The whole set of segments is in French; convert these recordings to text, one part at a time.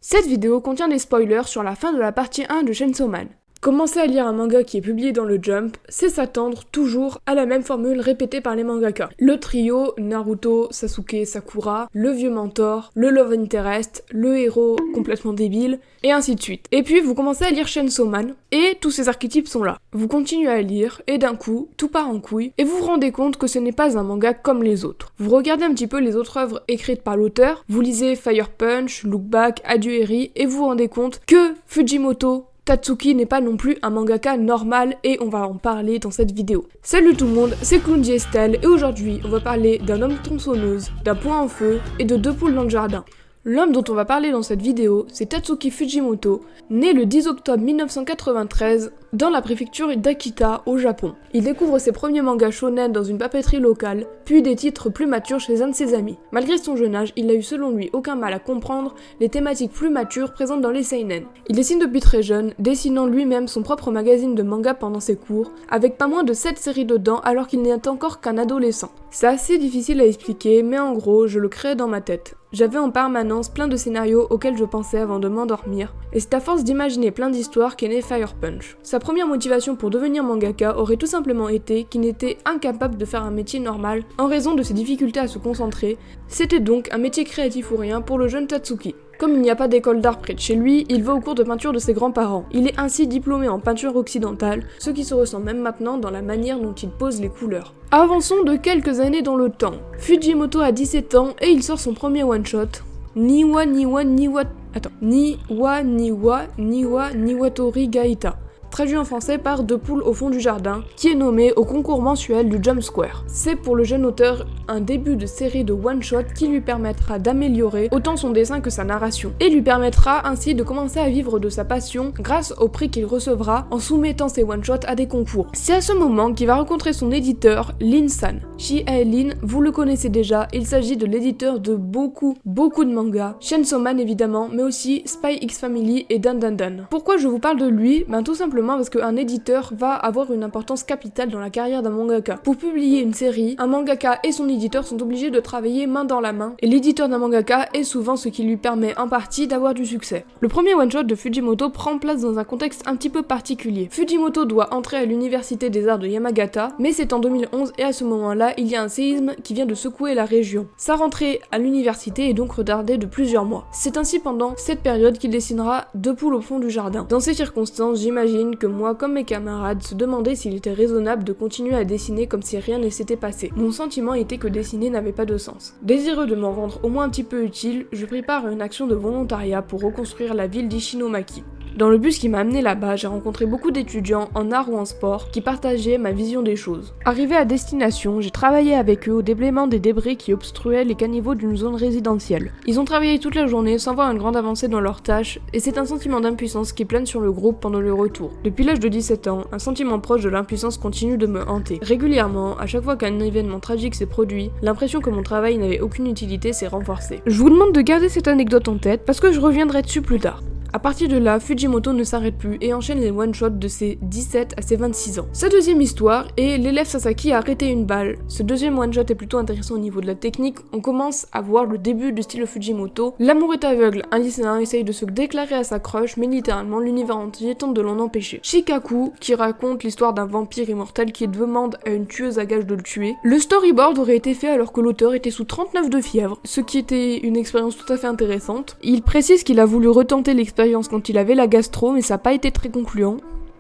Cette vidéo contient des spoilers sur la fin de la partie 1 de Chainsaw Man. Commencer à lire un manga qui est publié dans le Jump, c'est s'attendre toujours à la même formule répétée par les mangaka. Le trio Naruto, Sasuke, Sakura, le vieux mentor, le love interest, le héros complètement débile, et ainsi de suite. Et puis vous commencez à lire Chainsaw Man, et tous ces archétypes sont là. Vous continuez à lire, et d'un coup, tout part en couille, et vous vous rendez compte que ce n'est pas un manga comme les autres. Vous regardez un petit peu les autres œuvres écrites par l'auteur, vous lisez Fire Punch, Look Back, Adieu Eri, et vous vous rendez compte que Fujimoto Tatsuki n'est pas non plus un mangaka normal et on va en parler dans cette vidéo. Salut tout le monde, c'est Clownji Estelle et aujourd'hui on va parler d'un homme tronçonneuse, d'un point en feu et de 2 poules dans le jardin. L'homme dont on va parler dans cette vidéo, c'est Tatsuki Fujimoto, né le 10 octobre 1993 dans la préfecture d'Akita au Japon. Il découvre ses premiers mangas shonen dans une papeterie locale, puis des titres plus matures chez un de ses amis. Malgré son jeune âge, il n'a eu selon lui aucun mal à comprendre les thématiques plus matures présentes dans les seinen. Il dessine depuis très jeune, dessinant lui-même son propre magazine de manga pendant ses cours, avec pas moins de 7 séries dedans alors qu'il n'est encore qu'un adolescent. C'est assez difficile à expliquer, mais en gros, je le crée dans ma tête. J'avais en permanence plein de scénarios auxquels je pensais avant de m'endormir, et c'est à force d'imaginer plein d'histoires qu'est né Fire Punch. Sa première motivation pour devenir mangaka aurait tout simplement été qu'il n'était incapable de faire un métier normal en raison de ses difficultés à se concentrer. C'était donc un métier créatif ou rien pour le jeune Tatsuki. Comme il n'y a pas d'école d'art près de chez lui, il va au cours de peinture de ses grands-parents. Il est ainsi diplômé en peinture occidentale, ce qui se ressent même maintenant dans la manière dont il pose les couleurs. Avançons de quelques années dans le temps. Fujimoto a 17 ans et il sort son premier one-shot, Niwa Niwatori Gaita, traduit en français par 2 poules au fond du jardin, qui est nommé au concours mensuel du Jump Square. C'est pour le jeune auteur un début de série de one-shot qui lui permettra d'améliorer autant son dessin que sa narration, et lui permettra ainsi de commencer à vivre de sa passion grâce au prix qu'il recevra en soumettant ses one-shots à des concours. C'est à ce moment qu'il va rencontrer son éditeur, Lin-san. Lin, vous le connaissez déjà, il s'agit de l'éditeur de beaucoup de mangas, Chainsaw Man évidemment, mais aussi Spy X Family et Dan Dan Dan. Pourquoi je vous parle de lui ? Tout simplement parce qu'un éditeur va avoir une importance capitale dans la carrière d'un mangaka. Pour publier une série, un mangaka et son éditeur sont obligés de travailler main dans la main, et l'éditeur d'un mangaka est souvent ce qui lui permet en partie d'avoir du succès. Le premier one-shot de Fujimoto prend place dans un contexte un petit peu particulier. Fujimoto doit entrer à l'université des arts de Yamagata, mais c'est en 2011 et à ce moment-là, il y a un séisme qui vient de secouer la région. Sa rentrée à l'université est donc retardée de plusieurs mois. C'est ainsi pendant cette période qu'il dessinera 2 poules au fond du jardin. Dans ces circonstances, j'imagine que moi, comme mes camarades, se demandaient s'il était raisonnable de continuer à dessiner comme si rien ne s'était passé. Mon sentiment était que dessiner n'avait pas de sens. Désireux de m'en rendre au moins un petit peu utile, je prépare une action de volontariat pour reconstruire la ville d'Ishinomaki. Dans le bus qui m'a amené là-bas, j'ai rencontré beaucoup d'étudiants en art ou en sport qui partageaient ma vision des choses. Arrivé à destination, j'ai travaillé avec eux au déblaiement des débris qui obstruaient les caniveaux d'une zone résidentielle. Ils ont travaillé toute la journée sans voir une grande avancée dans leurs tâches, et c'est un sentiment d'impuissance qui plane sur le groupe pendant le retour. Depuis l'âge de 17 ans, un sentiment proche de l'impuissance continue de me hanter. Régulièrement, à chaque fois qu'un événement tragique s'est produit, l'impression que mon travail n'avait aucune utilité s'est renforcée. Je vous demande de garder cette anecdote en tête parce que je reviendrai dessus plus tard. À partir de là, Fujimoto ne s'arrête plus et enchaîne les one-shots de ses 17 à ses 26 ans. Sa deuxième histoire est l'élève Sasaki a arrêté une balle. Ce deuxième one-shot est plutôt intéressant au niveau de la technique, on commence à voir le début du style Fujimoto. L'amour est aveugle, un lycéen essaye de se déclarer à sa crush, mais littéralement l'univers entier tente de l'en empêcher. Shikaku, qui raconte l'histoire d'un vampire immortel qui demande à une tueuse à gage de le tuer. Le storyboard aurait été fait alors que l'auteur était sous 39 de fièvre, ce qui était une expérience tout à fait intéressante. Il précise qu'il a voulu retenter l'expérience quand il avait la gastro, mais ça n'a pas été très concluant.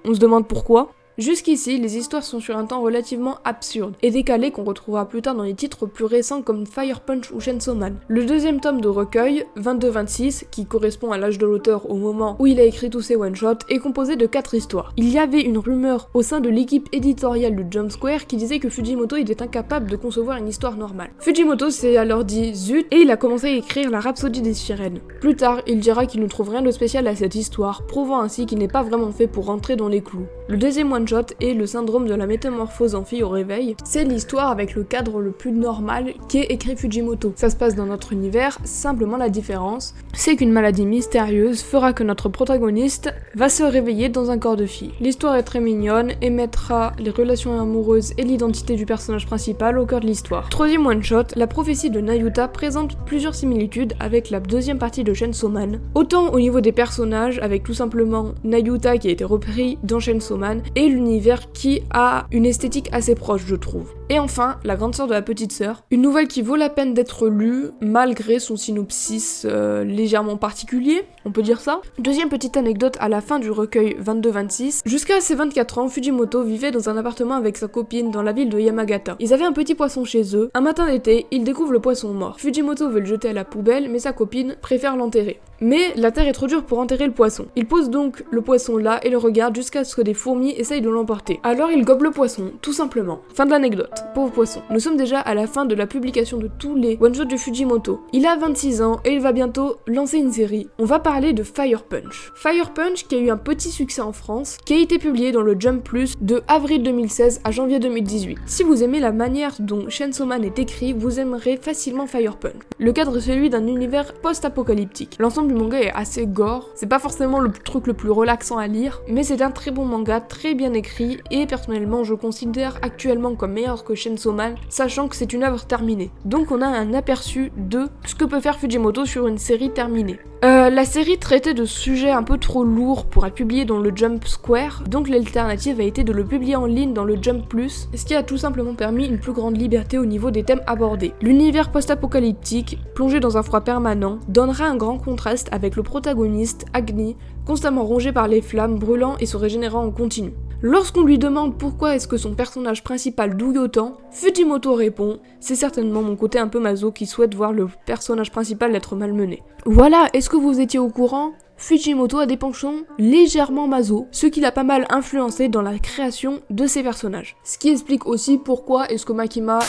On se demande pourquoi. Jusqu'ici, les histoires sont sur un temps relativement absurde et décalé qu'on retrouvera plus tard dans les titres plus récents comme Fire Punch ou Chainsaw Man. Le deuxième tome de recueil, 22-26, qui correspond à l'âge de l'auteur au moment où il a écrit tous ses one-shots, est composé de 4 histoires. Il y avait une rumeur au sein de l'équipe éditoriale du Jump Square qui disait que Fujimoto était incapable de concevoir une histoire normale. Fujimoto s'est alors dit zut et il a commencé à écrire la Rhapsodie des sirènes. Plus tard, il dira qu'il ne trouve rien de spécial à cette histoire, prouvant ainsi qu'il n'est pas vraiment fait pour rentrer dans les clous. Le deuxième one one-shot est le syndrome de la métamorphose en fille au réveil. C'est l'histoire avec le cadre le plus normal qu'ait écrit Fujimoto. Ça se passe dans notre univers, simplement la différence, c'est qu'une maladie mystérieuse fera que notre protagoniste va se réveiller dans un corps de fille. L'histoire est très mignonne et mettra les relations amoureuses et l'identité du personnage principal au cœur de l'histoire. Troisième one-shot, la prophétie de Nayuta présente plusieurs similitudes avec la deuxième partie de Chainsaw Man. Autant au niveau des personnages, avec tout simplement Nayuta qui a été repris dans Chainsaw Man, et l'univers qui a une esthétique assez proche, je trouve. Et enfin, La grande sœur de la petite sœur, une nouvelle qui vaut la peine d'être lue, malgré son synopsis légèrement particulier, on peut dire ça. Deuxième petite anecdote à la fin du recueil 22-26, jusqu'à ses 24 ans, Fujimoto vivait dans un appartement avec sa copine dans la ville de Yamagata. Ils avaient un petit poisson chez eux. Un matin d'été, ils découvrent le poisson mort. Fujimoto veut le jeter à la poubelle, mais sa copine préfère l'enterrer. Mais la terre est trop dure pour enterrer le poisson. Il pose donc le poisson là et le regarde jusqu'à ce que des fourmis essayent de l'emporter. Alors il gobe le poisson, tout simplement. Fin de l'anecdote. Pauvre poisson. Nous sommes déjà à la fin de la publication de tous les one-shots de Fujimoto. Il a 26 ans et il va bientôt lancer une série. On va parler de Fire Punch. Fire Punch qui a eu un petit succès en France, qui a été publié dans le Jump Plus de avril 2016 à janvier 2018. Si vous aimez la manière dont Chainsaw Man est écrit, vous aimerez facilement Fire Punch. Le cadre est celui d'un univers post-apocalyptique. L'ensemble du manga est assez gore, c'est pas forcément le truc le plus relaxant à lire, mais c'est un très bon manga, très bien écrit, et personnellement je considère actuellement comme meilleur que Chainsaw Man, sachant que c'est une œuvre terminée. Donc on a un aperçu de ce que peut faire Fujimoto sur une série terminée. La série traitait de sujets un peu trop lourds pour être publié dans le Jump Square, donc l'alternative a été de le publier en ligne dans le Jump Plus, ce qui a tout simplement permis une plus grande liberté au niveau des thèmes abordés. L'univers post-apocalyptique, plongé dans un froid permanent, donnera un grand contraste avec le protagoniste, Agni, constamment rongé par les flammes, brûlant et se régénérant en continu. Lorsqu'on lui demande pourquoi est-ce que son personnage principal douille autant, Fujimoto répond « C'est certainement mon côté un peu maso qui souhaite voir le personnage principal être malmené. » Voilà, est-ce que vous étiez au courant ? Fujimoto a des penchants légèrement maso, ce qui l'a pas mal influencé dans la création de ses personnages. Ce qui explique aussi pourquoi est-ce que Makima...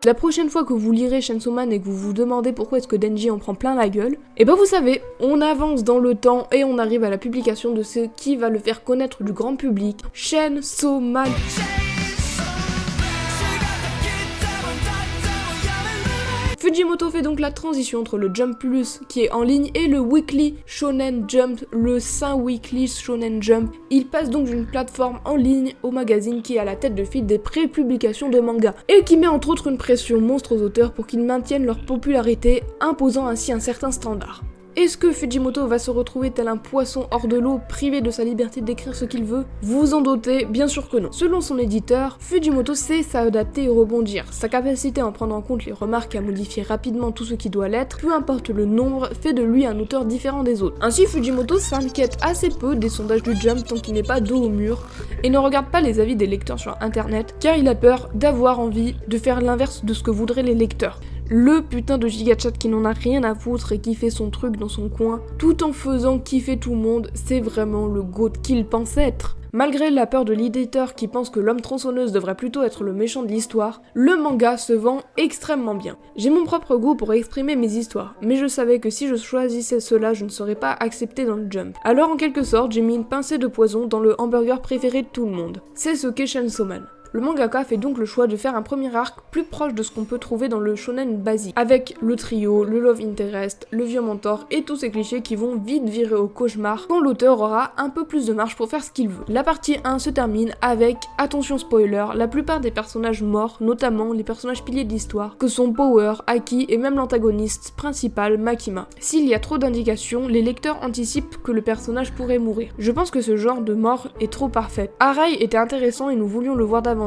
La prochaine fois que vous lirez Chainsaw Man et que vous vous demandez pourquoi est-ce que Denji en prend plein la gueule, et ben vous savez, on avance dans le temps et on arrive à la publication de ce qui va le faire connaître du grand public, Chainsaw Man. Fujimoto fait donc la transition entre le Jump Plus qui est en ligne et le Weekly Shonen Jump, le Saint Weekly Shonen Jump. Il passe donc d'une plateforme en ligne au magazine qui est à la tête de file des pré-publications de manga et qui met entre autres une pression monstre aux auteurs pour qu'ils maintiennent leur popularité, imposant ainsi un certain standard. Est-ce que Fujimoto va se retrouver tel un poisson hors de l'eau, privé de sa liberté d'écrire ce qu'il veut ? Vous vous en doutez, bien sûr que non. Selon son éditeur, Fujimoto sait s'adapter et rebondir. Sa capacité à en prendre en compte les remarques et à modifier rapidement tout ce qui doit l'être, peu importe le nombre, fait de lui un auteur différent des autres. Ainsi, Fujimoto s'inquiète assez peu des sondages du Jump tant qu'il n'est pas dos au mur, et ne regarde pas les avis des lecteurs sur internet, car il a peur d'avoir envie de faire l'inverse de ce que voudraient les lecteurs. Le putain de gigachat qui n'en a rien à foutre et qui fait son truc dans son coin, tout en faisant kiffer tout le monde, c'est vraiment le GOAT qu'il pense être. Malgré la peur de l'éditeur qui pense que l'homme tronçonneuse devrait plutôt être le méchant de l'histoire, le manga se vend extrêmement bien. J'ai mon propre goût pour exprimer mes histoires, mais je savais que si je choisissais cela, je ne serais pas accepté dans le Jump. Alors en quelque sorte, j'ai mis une pincée de poison dans le hamburger préféré de tout le monde. C'est ce qu'est Chainsaw Man. Le mangaka fait donc le choix de faire un premier arc plus proche de ce qu'on peut trouver dans le shonen basique, avec le trio, le love interest, le vieux mentor et tous ces clichés qui vont vite virer au cauchemar quand l'auteur aura un peu plus de marge pour faire ce qu'il veut. La partie 1 se termine avec, attention spoiler, la plupart des personnages morts, notamment les personnages piliers de l'histoire, que sont Power, Aki et même l'antagoniste principal, Makima. S'il y a trop d'indications, les lecteurs anticipent que le personnage pourrait mourir. Je pense que ce genre de mort est trop parfait. Arai était intéressant et nous voulions le voir davantage,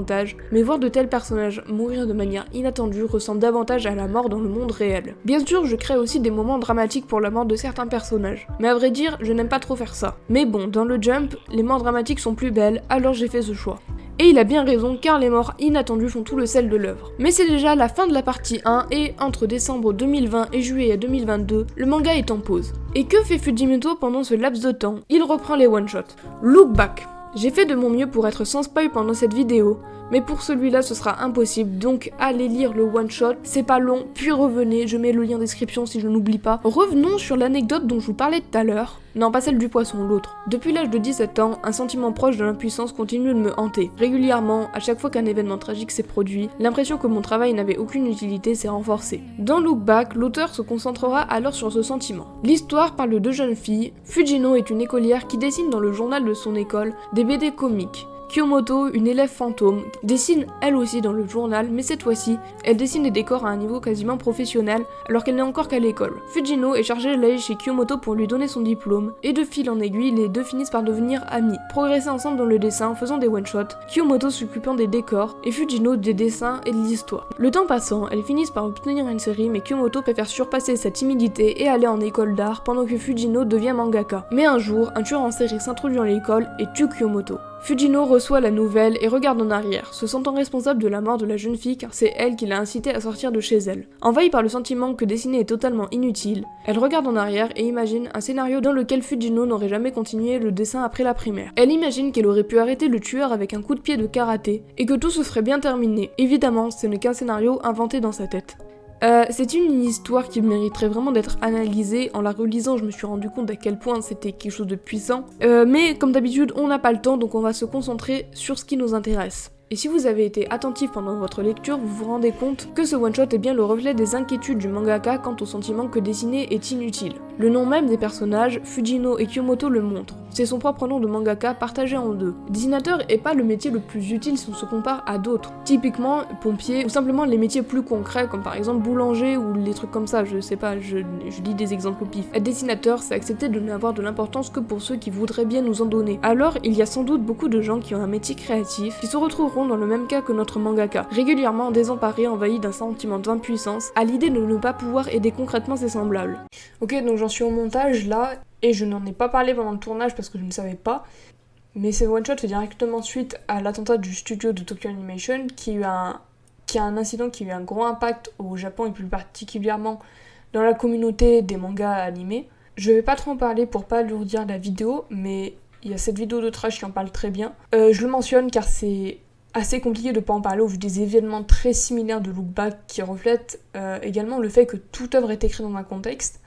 mais voir de tels personnages mourir de manière inattendue ressemble davantage à la mort dans le monde réel. Bien sûr, je crée aussi des moments dramatiques pour la mort de certains personnages, mais à vrai dire, je n'aime pas trop faire ça. Mais bon, dans le Jump, les morts dramatiques sont plus belles, alors j'ai fait ce choix. Et il a bien raison car les morts inattendues font tout le sel de l'œuvre. Mais c'est déjà la fin de la partie 1 et entre décembre 2020 et juillet 2022, le manga est en pause. Et que fait Fujimoto pendant ce laps de temps ? Il reprend les one-shots. Look back. J'ai fait de mon mieux pour être sans spoil pendant cette vidéo. Mais pour celui-là ce sera impossible, donc allez lire le one-shot, c'est pas long, puis revenez, je mets le lien en description si je n'oublie pas. Revenons sur l'anecdote dont je vous parlais tout à l'heure. Non, pas celle du poisson, l'autre. Depuis l'âge de 17 ans, un sentiment proche de l'impuissance continue de me hanter. Régulièrement, à chaque fois qu'un événement tragique s'est produit, l'impression que mon travail n'avait aucune utilité s'est renforcée. Dans Look Back, l'auteur se concentrera alors sur ce sentiment. L'histoire parle de deux jeunes filles. Fujino est une écolière qui dessine dans le journal de son école des BD comiques. Kyomoto, une élève fantôme, dessine elle aussi dans le journal, mais cette fois-ci, elle dessine des décors à un niveau quasiment professionnel, alors qu'elle n'est encore qu'à l'école. Fujino est chargée d'aller chez Kyomoto pour lui donner son diplôme, et de fil en aiguille, les deux finissent par devenir amis, progresser ensemble dans le dessin en faisant des one-shots, Kyomoto s'occupant des décors, et Fujino des dessins et de l'histoire. Le temps passant, elles finissent par obtenir une série, mais Kyomoto préfère surpasser sa timidité et aller en école d'art pendant que Fujino devient mangaka. Mais un jour, un tueur en série s'introduit dans l'école et tue Kyomoto. Fujino reçoit la nouvelle et regarde en arrière, se sentant responsable de la mort de la jeune fille car c'est elle qui l'a incité à sortir de chez elle. Envahie par le sentiment que dessiner est totalement inutile, elle regarde en arrière et imagine un scénario dans lequel Fujino n'aurait jamais continué le dessin après la primaire. Elle imagine qu'elle aurait pu arrêter le tueur avec un coup de pied de karaté et que tout se serait bien terminé. Évidemment, ce n'est qu'un scénario inventé dans sa tête. C'est une histoire qui mériterait vraiment d'être analysée. En la relisant, je me suis rendu compte à quel point c'était quelque chose de puissant. Mais comme d'habitude, on n'a pas le temps, donc on va se concentrer sur ce qui nous intéresse. Et si vous avez été attentif pendant votre lecture, vous vous rendez compte que ce one-shot est bien le reflet des inquiétudes du mangaka quant au sentiment que dessiner est inutile. Le nom même des personnages, Fujino et Kyomoto le montre. C'est son propre nom de mangaka partagé en deux. Dessinateur est pas le métier le plus utile si on se compare à d'autres. Typiquement, pompier, ou simplement les métiers plus concrets comme par exemple boulanger ou les trucs comme ça, je sais pas, je lis des exemples au pif. Être dessinateur, c'est accepter de n'avoir de l'importance que pour ceux qui voudraient bien nous en donner. Alors, il y a sans doute beaucoup de gens qui ont un métier créatif, qui se retrouveront dans le même cas que notre mangaka, régulièrement désemparés, envahis d'un sentiment d'impuissance, à l'idée de ne pas pouvoir aider concrètement ses semblables. Ok, donc j'en suis au montage là, et je n'en ai pas parlé pendant le tournage parce que je ne savais pas, mais ce one-shot fait directement suite à l'attentat du studio de Tokyo Animation qui a un incident qui a eu un gros impact au Japon et plus particulièrement dans la communauté des mangas animés. Je vais pas trop en parler pour pas alourdir la vidéo, mais il y a cette vidéo de trash qui en parle très bien. Je le mentionne car c'est assez compliqué de pas en parler au vu des événements très similaires de Look Back qui reflètent également le fait que toute œuvre est écrite dans un contexte,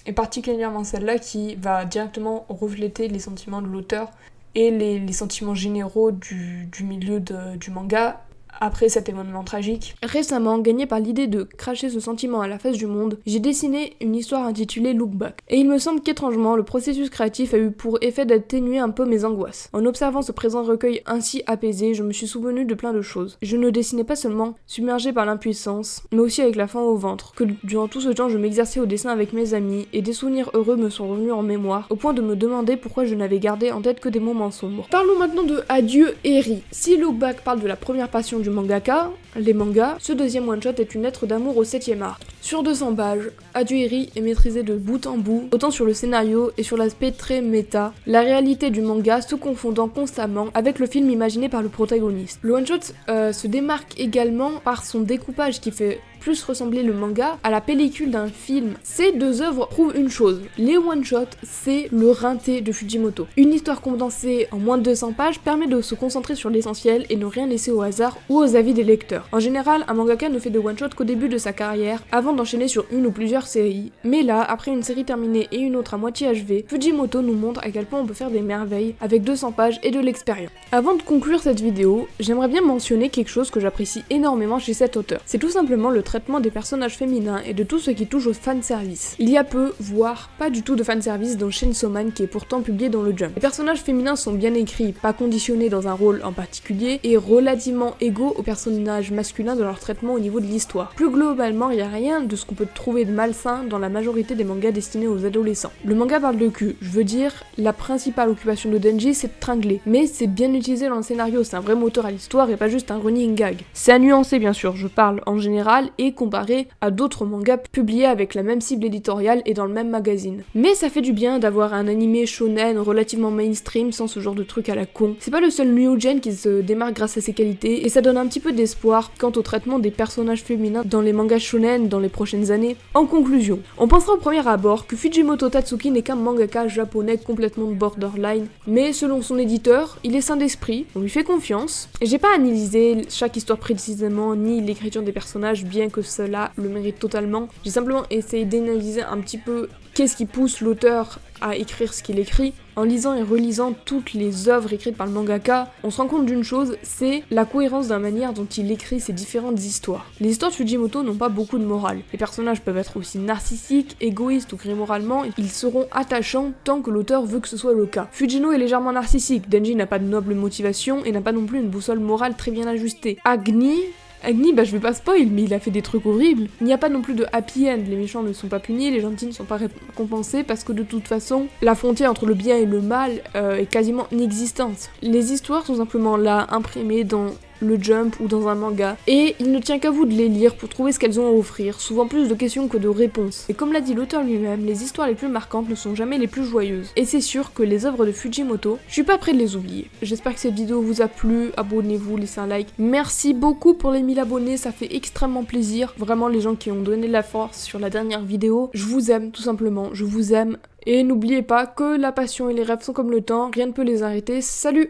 et particulièrement celle-là qui va directement refléter les sentiments de l'auteur et les sentiments généraux du milieu du manga après cet événement tragique. Récemment, gagné par l'idée de cracher ce sentiment à la face du monde, j'ai dessiné une histoire intitulée Look Back. Et il me semble qu'étrangement, le processus créatif a eu pour effet d'atténuer un peu mes angoisses. En observant ce présent recueil ainsi apaisé, je me suis souvenu de plein de choses. Je ne dessinais pas seulement submergé par l'impuissance, mais aussi avec la faim au ventre, que durant tout ce temps je m'exerçais au dessin avec mes amis, et des souvenirs heureux me sont revenus en mémoire, au point de me demander pourquoi je n'avais gardé en tête que des moments sombres. Parlons maintenant de Adieu Eri. Si Look Back parle de la première passion du mangaka, les mangas, ce deuxième one-shot est une lettre d'amour au 7ème art. Sur 200 pages, Adieu Eri est maîtrisé de bout en bout, autant sur le scénario et sur l'aspect très méta, la réalité du manga se confondant constamment avec le film imaginé par le protagoniste. Le one-shot se démarque également par son découpage qui fait plus ressembler le manga à la pellicule d'un film. Ces deux œuvres prouvent une chose, les one-shots, c'est le rinté de Fujimoto. Une histoire condensée en moins de 200 pages permet de se concentrer sur l'essentiel et ne rien laisser au hasard ou aux avis des lecteurs. En général, un mangaka ne fait de one-shot qu'au début de sa carrière, avant d'enchaîner sur une ou plusieurs séries. Mais là, après une série terminée et une autre à moitié achevée, Fujimoto nous montre à quel point on peut faire des merveilles avec 200 pages et de l'expérience. Avant de conclure cette vidéo, j'aimerais bien mentionner quelque chose que j'apprécie énormément chez cet auteur. C'est tout simplement le traitement des personnages féminins et de tout ce qui touche au fanservice. Il y a peu, voire pas du tout de fanservice dans Chainsaw Man qui est pourtant publié dans le Jump. Les personnages féminins sont bien écrits, pas conditionnés dans un rôle en particulier et relativement égaux aux personnages masculins dans leur traitement au niveau de l'histoire. Plus globalement, il n'y a rien de ce qu'on peut trouver de malsain dans la majorité des mangas destinés aux adolescents. Le manga parle de cul, je veux dire, la principale occupation de Denji c'est de tringler, mais c'est bien utilisé dans le scénario, c'est un vrai moteur à l'histoire et pas juste un running gag. C'est à nuancer bien sûr, je parle en général et comparé à d'autres mangas publiés avec la même cible éditoriale et dans le même magazine. Mais ça fait du bien d'avoir un animé shonen relativement mainstream sans ce genre de truc à la con. C'est pas le seul new gen qui se démarque grâce à ses qualités et ça donne un petit peu d'espoir voir quant au traitement des personnages féminins dans les mangas shonen dans les prochaines années. En conclusion, on pensera au premier abord que Fujimoto Tatsuki n'est qu'un mangaka japonais complètement borderline, mais selon son éditeur, il est sain d'esprit, on lui fait confiance. Et j'ai pas analysé chaque histoire précisément, ni l'écriture des personnages, bien que cela le mérite totalement. J'ai simplement essayé d'analyser un petit peu qu'est-ce qui pousse l'auteur à écrire ce qu'il écrit. En lisant et relisant toutes les œuvres écrites par le mangaka, on se rend compte d'une chose, c'est la cohérence de la manière dont il écrit ses différentes histoires. Les histoires de Fujimoto n'ont pas beaucoup de morale. Les personnages peuvent être aussi narcissiques, égoïstes ou gris moralement, ils seront attachants tant que l'auteur veut que ce soit le cas. Fujino est légèrement narcissique, Denji n'a pas de noble motivation et n'a pas non plus une boussole morale très bien ajustée. Agni, je vais pas spoil, mais il a fait des trucs horribles. Il n'y a pas non plus de happy end, les méchants ne sont pas punis, les gentils ne sont pas récompensés parce que de toute façon, la frontière entre le bien et le mal est quasiment inexistante. Les histoires sont simplement là, imprimées dans le Jump ou dans un manga, et il ne tient qu'à vous de les lire pour trouver ce qu'elles ont à offrir, souvent plus de questions que de réponses. Et comme l'a dit l'auteur lui-même, les histoires les plus marquantes ne sont jamais les plus joyeuses. Et c'est sûr que les œuvres de Fujimoto, je suis pas près de les oublier. J'espère que cette vidéo vous a plu, abonnez-vous, laissez un like. Merci beaucoup pour les 1000 abonnés, ça fait extrêmement plaisir. Vraiment les gens qui ont donné de la force sur la dernière vidéo, je vous aime tout simplement, je vous aime. Et n'oubliez pas que la passion et les rêves sont comme le temps, rien ne peut les arrêter. Salut!